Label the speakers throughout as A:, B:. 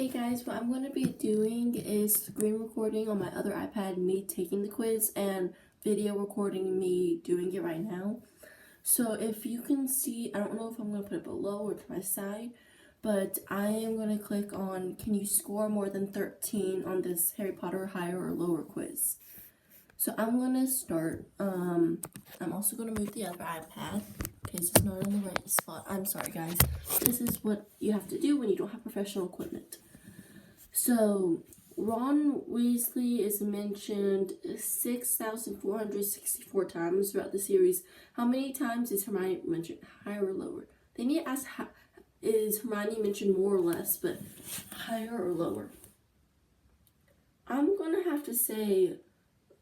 A: Hey guys, what I'm going to be doing is screen recording on my other iPad, me taking the quiz, and video recording me doing it right now. So if you can see, I don't know if I'm going to put it below or to my side, but I am going to click on, can you score more than 13 on this Harry Potter higher or lower quiz? So I'm going to start. I'm also going to move the other iPad because it's not in the right spot. I'm sorry guys. This is what you have to do when you don't have professional equipment. So Ron Weasley is mentioned 6,464 times throughout the series. How many times is Hermione mentioned, higher or lower? They need to ask, is Hermione mentioned more or less, but higher or lower? I'm going to have to say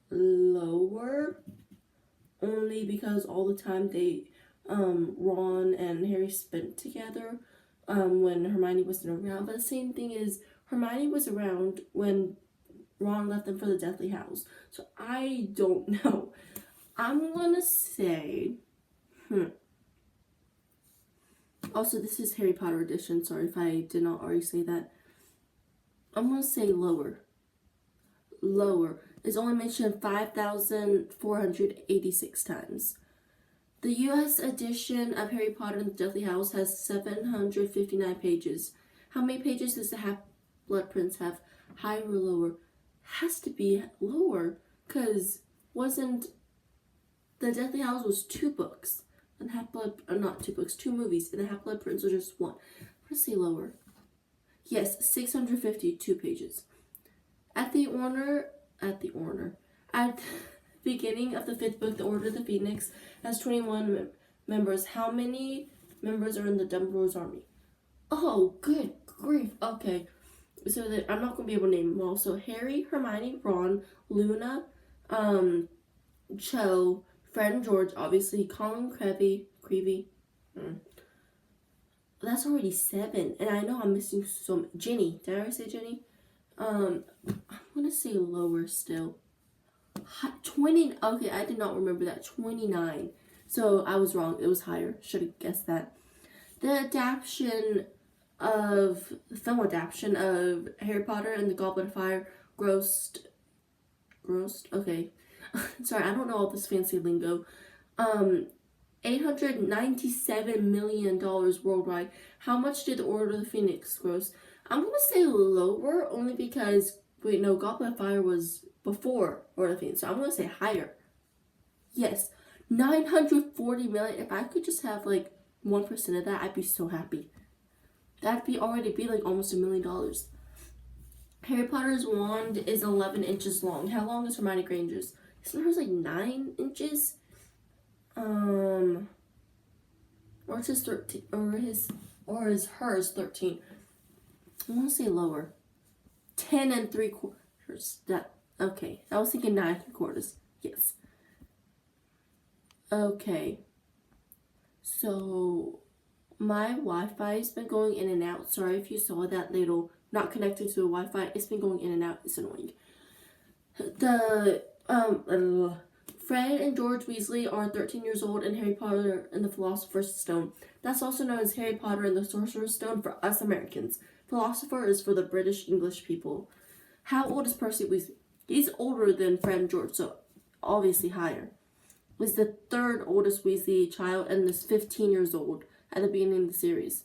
A: lower, only because all the time they, Ron and Harry spent together when Hermione wasn't around. But the same thing is, Hermione was around when Ron left them for the Deathly Hallows. So I don't know. I'm gonna say, Also, this is Harry Potter edition. Sorry if I did not already say that. I'm gonna say lower. Lower. It's only mentioned 5,486 times. The US edition of Harry Potter and the Deathly Hallows has 759 pages. How many pages does the Half-Blood Prince have? Higher or lower? Has to be lower, because wasn't the Deathly Hallows was 2 books, and not 2 books, 2 movies, and the Half-Blood Prince was just 1. I'm gonna say lower. Yes, 652 pages. At the beginning of the 5th book, The Order of the Phoenix has 21 members. How many members are in the Dumbledore's army? Oh, good grief. Okay. So that I'm not going to be able to name them all. So Harry, Hermione, Ron, Luna, Cho, Fred and George, obviously, Colin Creevy. That's already 7. And I know I'm missing some. Ginny. Did I already say Ginny? I'm going to say lower still. 20. Okay, I did not remember that. 29. So I was wrong. It was higher. Should have guessed that. The film adaptation of Harry Potter and the Goblet of Fire grossed. Okay. Sorry, I don't know all this fancy lingo. $897 million worldwide. How much did the Order of the Phoenix gross? I'm going to say lower, only because, Goblet of Fire was before Order of the Phoenix, so I'm going to say higher. Yes, 940 million. If I could just have, 1% of that, I'd be so happy. That'd already be, almost $1 million. Harry Potter's wand is 11 inches long. How long is Hermione Granger's? Isn't hers, 9 inches? Or it's his 13, or is hers 13? I want to say lower. 10 3/4. Okay. I was thinking 9 3/4. Yes. Okay. So my Wi-Fi has been going in and out. Sorry if you saw that little not connected to the Wi-Fi. It's been going in and out. It's annoying. Fred and George Weasley are 13 years old in Harry Potter and the Philosopher's Stone. That's also known as Harry Potter and the Sorcerer's Stone for us Americans. Philosopher is for the British English people. How old is Percy Weasley? He's older than Fred and George, so obviously higher. He's the 3rd oldest Weasley child and is 15 years old at the beginning of the series.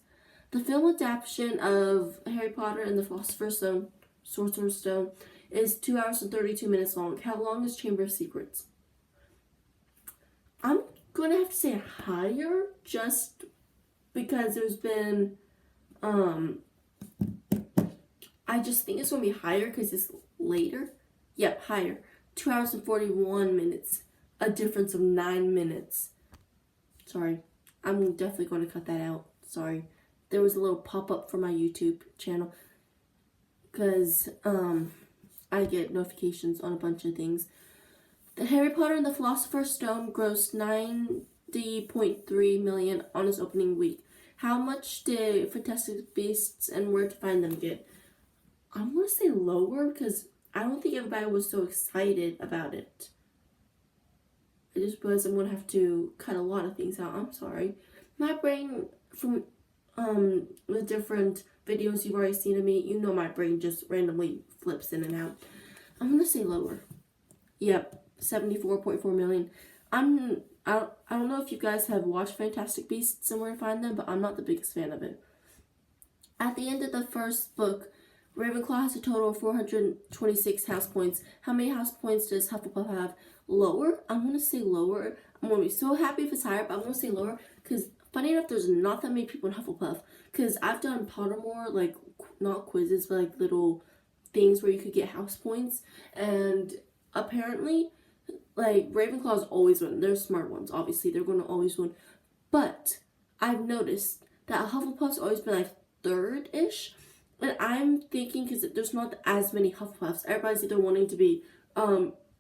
A: The film adaptation of Harry Potter and the Philosopher's Stone, Sorcerer's Stone, is 2 hours and 32 minutes long. How long is Chamber of Secrets? I'm going to have to say higher, just because there's been, I just think it's going to be higher because it's later. Yep, higher. 2 hours and 41 minutes. A difference of 9 minutes. Sorry. I'm definitely going to cut that out. Sorry. There was a little pop-up for my YouTube channel. Because, I get notifications on a bunch of things. The Harry Potter and the Philosopher's Stone grossed $90.3 million on its opening week. How much did Fantastic Beasts and Where to Find Them get? I'm going to say lower, because I don't think everybody was so excited about it. I just realized I'm going to have to cut a lot of things out. I'm sorry. My brain from the different videos you've already seen of me, you know my brain just randomly flips in and out. I'm gonna say lower. Yep, 74.4 million. I don't know if you guys have watched Fantastic Beasts and Where to Find Them, but I'm not the biggest fan of it. At the end of the first book, Ravenclaw has a total of 426 house points. How many house points does Hufflepuff have? Lower? I'm going to say lower. I'm going to be so happy if it's higher, but I'm going to say lower because funny enough, there's not that many people in Hufflepuff because I've done Pottermore, like, not quizzes, but like little things where you could get house points, and apparently, like, Ravenclaws always win. They're smart ones, obviously. They're going to always win. But I've noticed that Hufflepuff's always been like third-ish. And I'm thinking, because there's not as many Hufflepuffs, everybody's either wanting to be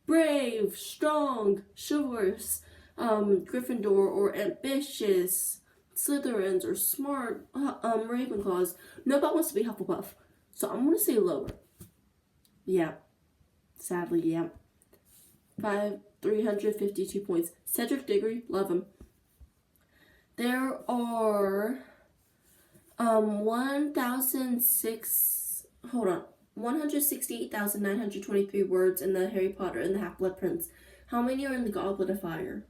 A: brave, strong, chivalrous, Gryffindor, or ambitious, Slytherins, or smart Ravenclaws. Nobody wants to be Hufflepuff. So I'm going to say lower. Yeah. Sadly, yeah. 352 points. Cedric Diggory, love him. There are 168,923 words in the Harry Potter and the Half-Blood Prince. How many are in the Goblet of Fire?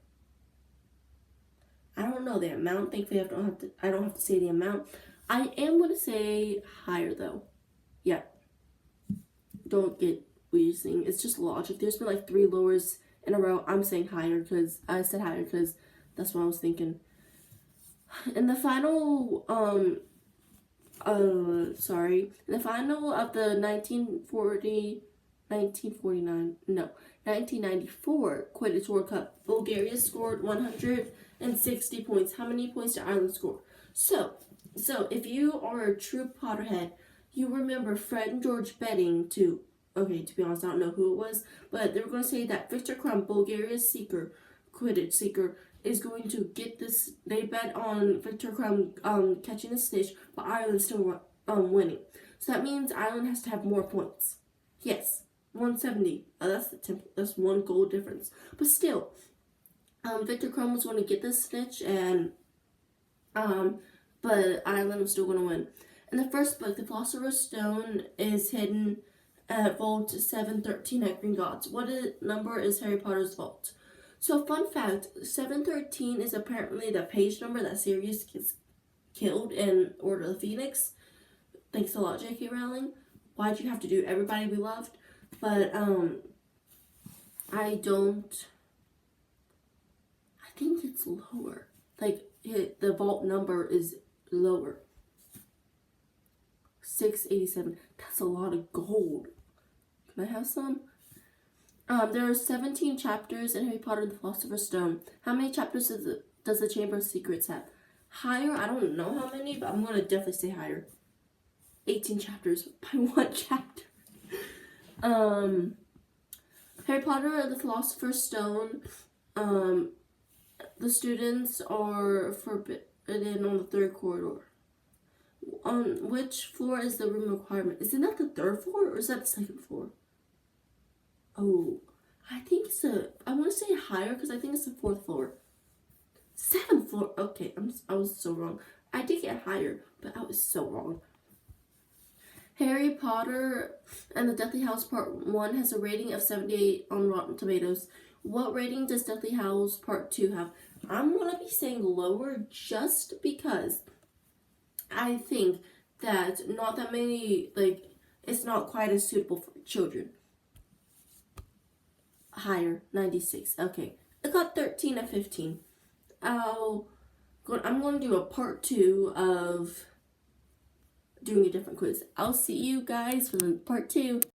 A: I don't know the amount. Thankfully, I don't have to say the amount. I am going to say higher, though. Yeah. Don't get weird thing. It's just logic. There's been like 3 lowers in a row. I'm saying higher because I said higher because that's what I was thinking. In the final, in the final of the 1994 Quidditch World Cup, Bulgaria scored 160 points. How many points did Ireland score? So if you are a true Potterhead, you remember Fred and George betting to, okay, to be honest, I don't know who it was, but they were going to say that Victor Crumb, Bulgaria's Quidditch seeker, is going to get this. They bet on Victor Crumb catching a snitch, but Ireland still winning. So that means Ireland has to have more points. Yes, 170. That's 1 goal difference. But still, Victor Crumb was going to get this snitch, and but Ireland was still going to win. In the first book, the Philosopher's Stone is hidden at Vault 713 at Gringotts. What number is Harry Potter's vault? So, fun fact, 713 is apparently the page number that Sirius gets killed in Order of the Phoenix. Thanks a lot, J.K. Rowling. Why'd you have to do everybody we loved? But, I think it's lower. Like, the vault number is lower. 687. That's a lot of gold. Can I have some? There are 17 chapters in Harry Potter and the Philosopher's Stone. How many chapters does the Chamber of Secrets have? Higher? I don't know how many, but I'm going to definitely say higher. 18 chapters by 1 chapter. Harry Potter and the Philosopher's Stone, the students are forbidden on the 3rd corridor. On which floor is the room requirement? Is it not the 3rd floor or is that the 2nd floor? Oh, I think I want to say higher because I think it's the 4th floor. 7th floor. Okay, I was so wrong. I did get higher, but I was so wrong. Harry Potter and the Deathly Hallows Part 1 has a rating of 78 on Rotten Tomatoes. What rating does Deathly Hallows Part 2 have? I'm going to be saying lower just because I think that not that many, it's not quite as suitable for children. Higher, 96. Okay, I got 13 of 15. I'm going to do a part 2 of doing a different quiz. I'll see you guys for the part 2.